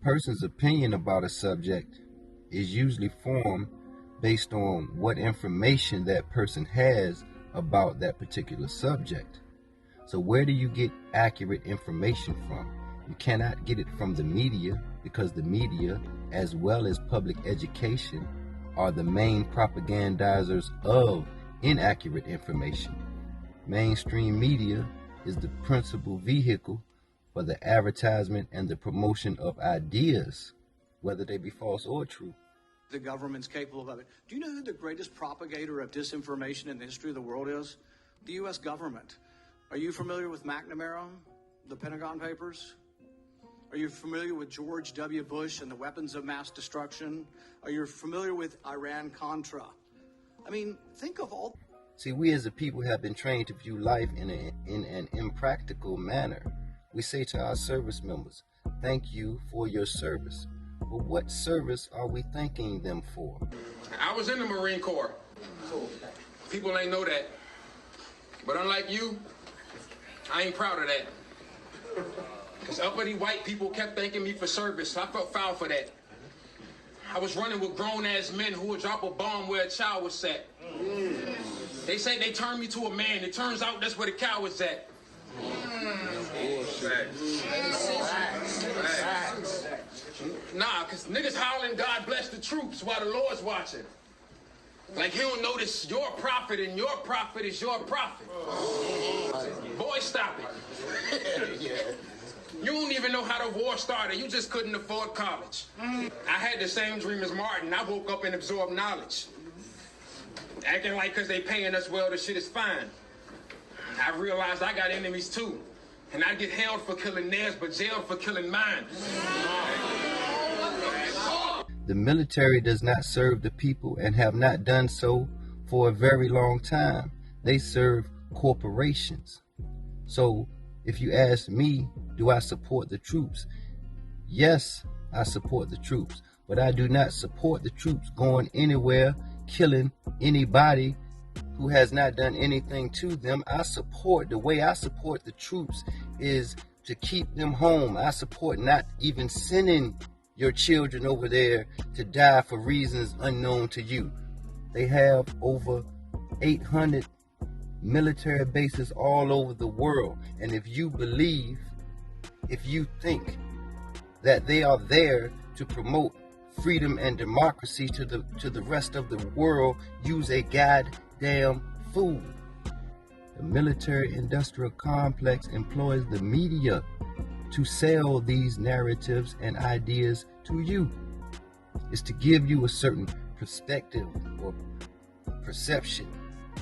person's opinion about a subject is usually formed based on what information that person has about that particular subject. So where do you get accurate information from? You cannot get it from the media, because the media, as well as public education, are the main propagandizers of inaccurate information. Mainstream media is the principal vehicle for the advertisement and the promotion of ideas, whether they be false or true. The government's capable of it. Do you know who the greatest propagator of disinformation in the history of the world is? The U.S. government. Are you familiar with McNamara, the Pentagon Papers? Are you familiar with George W. Bush and the weapons of mass destruction? Are you familiar with Iran-Contra? I mean, think of all... See, we as a people have been trained to view life in an impractical manner. We say to our service members, thank you for your service. But what service are we thanking them for? I was in the Marine Corps. People ain't know that. But unlike you, I ain't proud of that. Because uppity white people kept thanking me for service, so I felt foul for that. I was running with grown-ass men who would drop a bomb where a child was at. They say they turned me to a man. It turns out that's where the cow was at. Nah, because niggas howling, God bless the troops while the Lord's watching. Like he don't notice your prophet and your prophet is your prophet. Boy, stop it. You don't even know how the war started. You just couldn't afford college. I had the same dream as Martin. I woke up and absorbed knowledge. Acting like because they paying us well, the shit is fine. I realized I got enemies too. And I get held for killing theirs, but jailed for killing mine. The military does not serve the people and have not done so for a very long time. They serve corporations. So if you ask me, do I support the troops? Yes, I support the troops, but I do not support the troops going anywhere, killing anybody who has not done anything to them. The way I support the troops is to keep them home. I support not even sending your children over there to die for reasons unknown to you. They have over 800 military bases all over the world. And if you think that they are there to promote freedom and democracy to the rest of the world, use a goddamn fool. The military-industrial complex employs the media to sell these narratives and ideas to you. It's to give you a certain perspective or perception,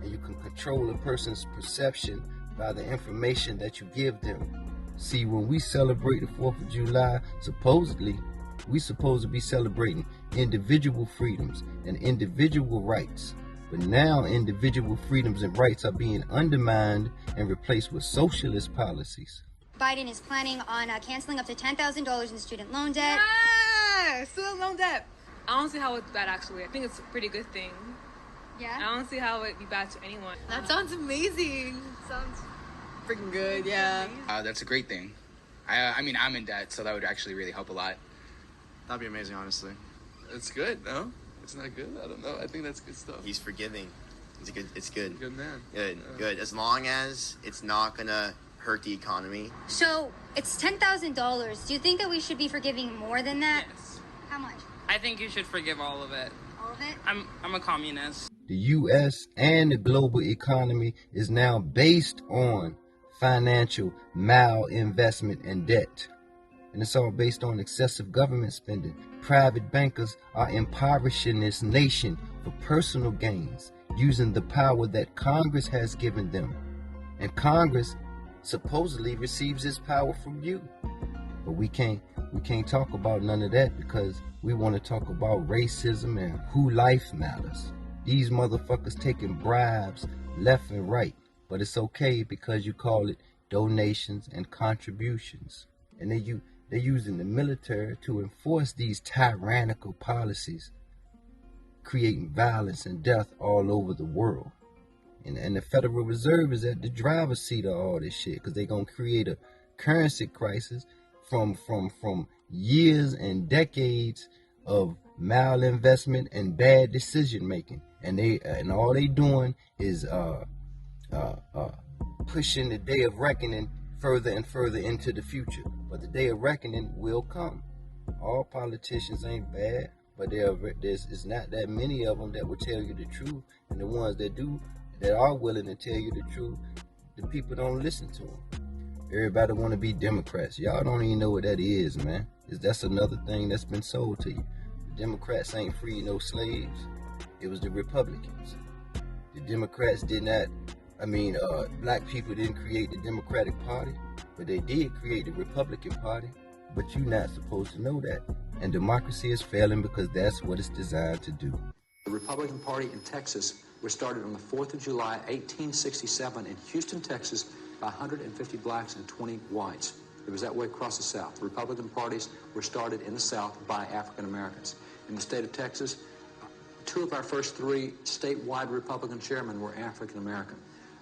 and you can control a person's perception by the information that you give them. See, when we celebrate the 4th of July, supposedly, we're supposed to be celebrating individual freedoms and individual rights. But now individual freedoms and rights are being undermined and replaced with socialist policies. Biden is planning on canceling up to $10,000 in student loan debt. Yeah, student loan debt. I don't see how it's bad, actually. I think it's a pretty good thing. Yeah? I don't see how it'd be bad to anyone. That sounds amazing. Sounds freaking good, yeah. That's a great thing. I mean, I'm in debt, so that would actually really help a lot. That'd be amazing, honestly. It's good, no? It's not good? I don't know. I think that's good stuff. He's forgiving. It's good. Good man. Good, yeah. Good. As long as it's not gonna hurt the economy. So, it's $10,000. Do you think that we should be forgiving more than that? Yes. How much? I think you should forgive all of it. All of it? I'm a communist. The U.S. and the global economy is now based on financial malinvestment and debt. And it's all based on excessive government spending. Private bankers are impoverishing this nation for personal gains, using the power that Congress has given them. And Congress supposedly receives its power from you. But we can't talk about none of that because we want to talk about racism and who life matters. These motherfuckers taking bribes left and right. But it's okay because you call it donations and contributions. And they're using the military to enforce these tyrannical policies, creating violence and death all over the world. And the Federal Reserve is at the driver's seat of all this shit because they're going to create a currency crisis from years and decades of malinvestment and bad decision making, and all they doing is pushing the day of reckoning further and further into the future. But the day of reckoning will come. All politicians ain't bad, but there's not that many of them that will tell you the truth, and the ones that do, that are willing to tell you the truth, the people don't listen to them. Everybody want to be Democrats. Y'all don't even know what that is, man. That's another thing that's been sold to you. The Democrats ain't free no slaves. It was the Republicans. The Democrats did not, black people didn't create the Democratic Party, but they did create the Republican Party. But you're not supposed to know that. And democracy is failing because that's what it's designed to do. The Republican Party in Texas was started on the 4th of July, 1867 in Houston, Texas, by 150 blacks and 20 whites. It was that way across the South. The Republican parties were started in the South by African Americans. In the state of Texas, 2 of our first 3 statewide Republican chairmen were African American.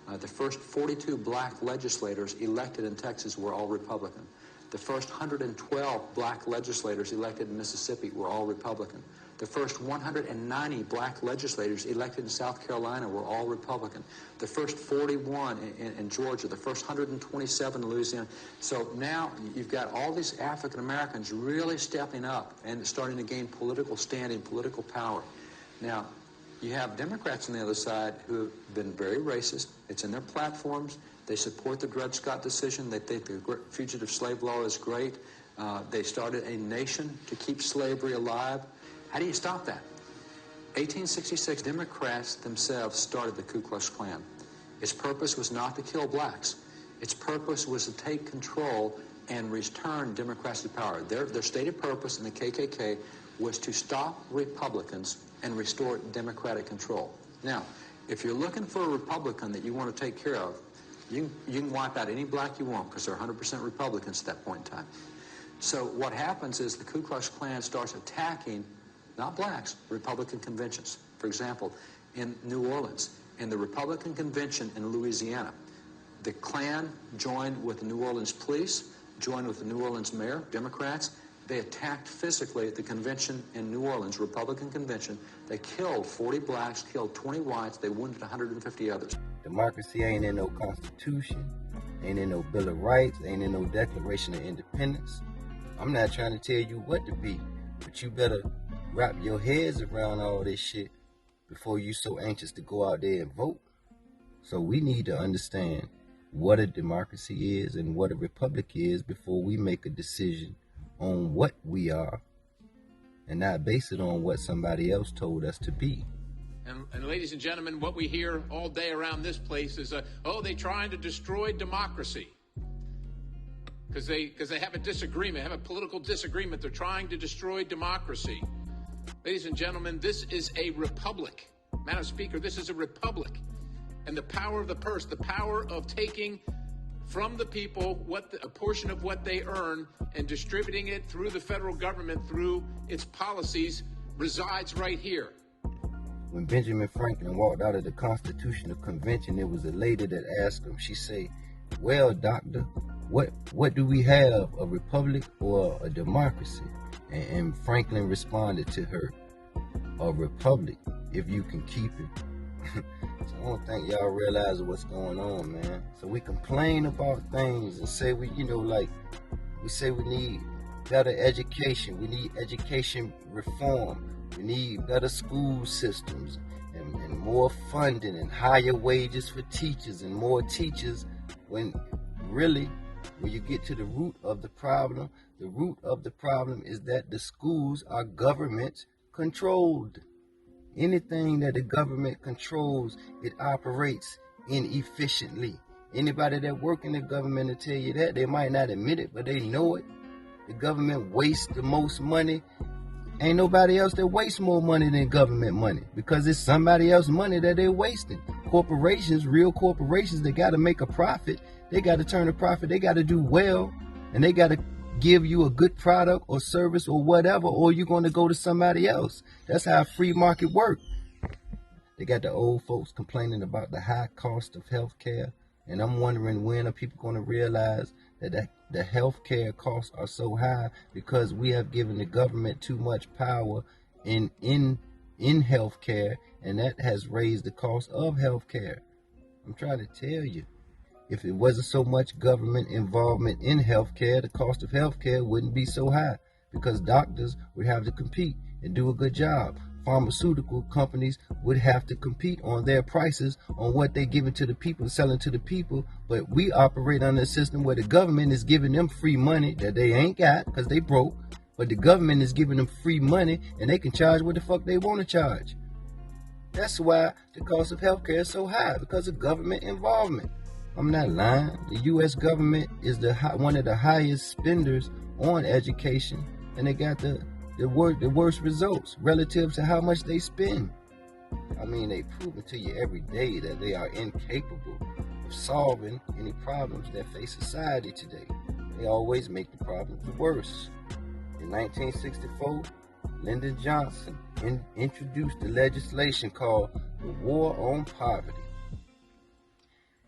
The first 42 black legislators elected in Texas were all Republican. The first 112 black legislators elected in Mississippi were all Republican. The first 190 black legislators elected in South Carolina were all Republican. The first 41 in Georgia, the first 127 in Louisiana. So now you've got all these African Americans really stepping up and starting to gain political standing, political power. Now, you have Democrats on the other side who have been very racist. It's in their platforms. They support the Dred Scott decision. They think the fugitive slave law is great. They started a nation to keep slavery alive. How do you stop that? 1866, Democrats themselves started the Ku Klux Klan. Its purpose was not to kill blacks. Its purpose was to take control and return Democrats to power. Their stated purpose in the KKK was to stop Republicans and restore Democratic control. Now, if you're looking for a Republican that you want to take care of, you can wipe out any black you want because they're 100% Republicans at that point in time. So what happens is the Ku Klux Klan starts attacking, not blacks, Republican conventions. For example, in New Orleans, in the Republican convention in Louisiana, the Klan joined with the New Orleans police, joined with the New Orleans mayor, Democrats. They attacked physically at the convention in New Orleans, Republican convention. They killed 40 blacks, killed 20 whites. They wounded 150 others. Democracy ain't in no Constitution, ain't in no Bill of Rights, ain't in no Declaration of Independence. I'm not trying to tell you what to be, but you better wrap your heads around all this shit before you so anxious to go out there and vote. So we need to understand what a democracy is and what a republic is before we make a decision on what we are and not base it on what somebody else told us to be. And ladies and gentlemen, what we hear all day around this place is, they're trying to destroy democracy. Because they have a disagreement, have a political disagreement. They're trying to destroy democracy. Ladies and gentlemen, this is a republic. Madam Speaker, this is a republic. And the power of the purse, the power of taking from the people a portion of what they earn and distributing it through the federal government, through its policies, resides right here. When Benjamin Franklin walked out of the Constitutional Convention, there was a lady that asked him, she said, "Well, doctor, what do we have, a republic or a democracy?" And Franklin responded to her, "A republic, if you can keep it." So I don't think y'all realize what's going on, man. So we complain about things and say we say we need better education, we need education reform, we need better school systems and more funding and higher wages for teachers and more teachers, when really, when you get to the root of the problem is that the schools are government controlled. Anything that the government controls, it operates inefficiently. Anybody that work in the government will tell you that. They might not admit it, but they know it. The government wastes the most money. Ain't nobody else that wastes more money than government money, because it's somebody else's money that they're wasting. Corporations, real corporations, they got to make a profit. They got to turn a profit. They got to do well, and they got to give you a good product or service or whatever, or you're going to go to somebody else. That's how free market works. They got the old folks complaining about the high cost of health care, and I'm wondering when are people going to realize that the healthcare costs are so high because we have given the government too much power in healthcare, and that has raised the cost of healthcare. I'm trying to tell you, if it wasn't so much government involvement in healthcare, the cost of healthcare wouldn't be so high because doctors would have to compete and do a good job. Pharmaceutical companies would have to compete on their prices on what they give it to the people, selling to the people. But we operate under a system where the government is giving them free money that they ain't got because they broke. But the government is giving them free money and they can charge what the fuck they want to charge. That's why the cost of healthcare is so high, because of government involvement. I'm not lying. The U.S. government is one of the highest spenders on education, and they got the worst results relative to how much they spend. I mean, they prove it to you every day that they are incapable of solving any problems that face society today. They always make the problems worse. In 1964, Lyndon Johnson introduced the legislation called the War on Poverty.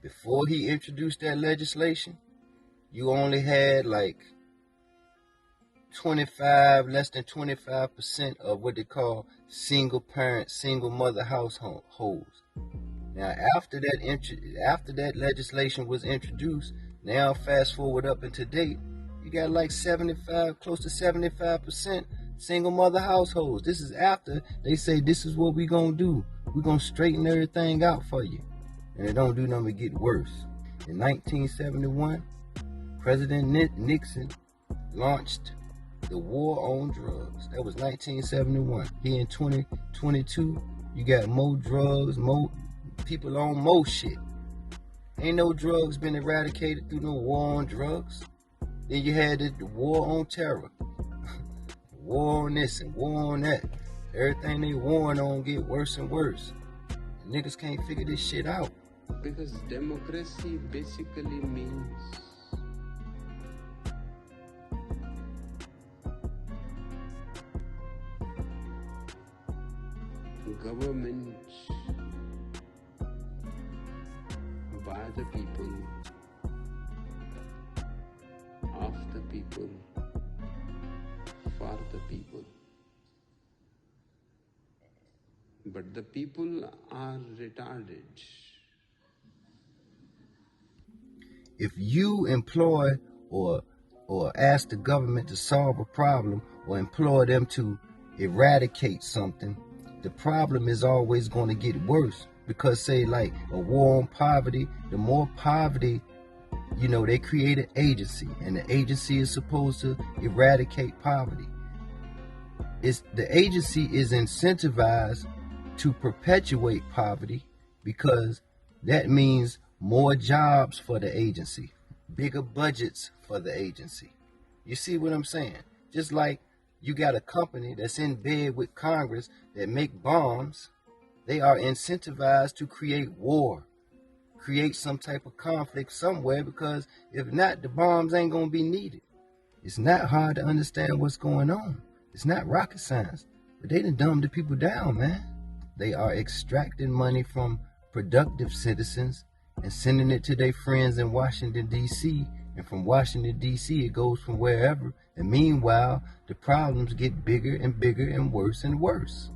Before he introduced that legislation, you only had like less than 25% of what they call single parent, single mother households. Now, after that legislation was introduced, now fast forward up into date, you got like close to 75% single mother households. This is after they say this is what we're gonna do. We're gonna straighten everything out for you. And it don't do nothing but get worse. In 1971, President Nixon launched the war on drugs. That was 1971. Here in 2022, you got more drugs, more people on more shit. Ain't no drugs been eradicated through no war on drugs. Then you had the war on terror. War on this and war on that. Everything they warring on get worse and worse. Niggas can't figure this shit out. Because democracy basically means government by the people, of the people, for the people. But the people are retarded. If you employ or ask the government to solve a problem or employ them to eradicate something, the problem is always going to get worse. Because say like a war on poverty, the more poverty, they create an agency, and the agency is supposed to eradicate poverty. The agency is incentivized to perpetuate poverty because that means more jobs for the agency, bigger budgets for the agency. You see what I'm saying? Just like you got a company that's in bed with Congress that make bombs, they are incentivized to create war, create some type of conflict somewhere, because if not, the bombs ain't gonna be needed. It's not hard to understand what's going on. It's not rocket science, but they done dumbed the people down, man. They are extracting money from productive citizens and sending it to their friends in Washington, D.C., and from Washington, D.C., it goes from wherever, and meanwhile, the problems get bigger and bigger and worse and worse.